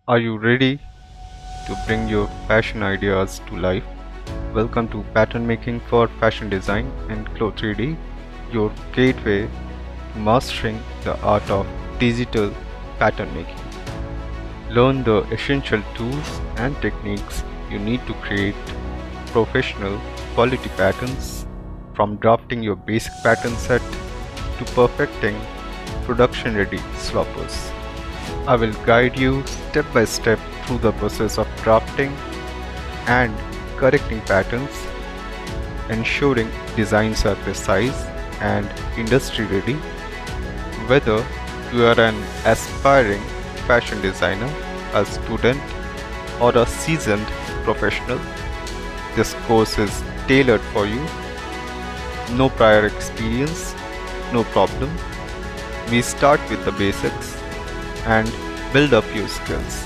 Are you ready to bring your fashion ideas to life? Welcome to Pattern Making for Fashion Design in CLO3D, your gateway to mastering the art of digital pattern making. Learn the essential tools and techniques you need to create professional quality patterns, from drafting your basic pattern set to perfecting production ready sloppers. I will guide you step by step through the process of drafting and correcting patterns, ensuring designs are precise and industry ready. Whether you are an aspiring fashion designer, a student, or a seasoned professional, this course is tailored for you. No prior experience, no problem. We start with the basics and build up your skills.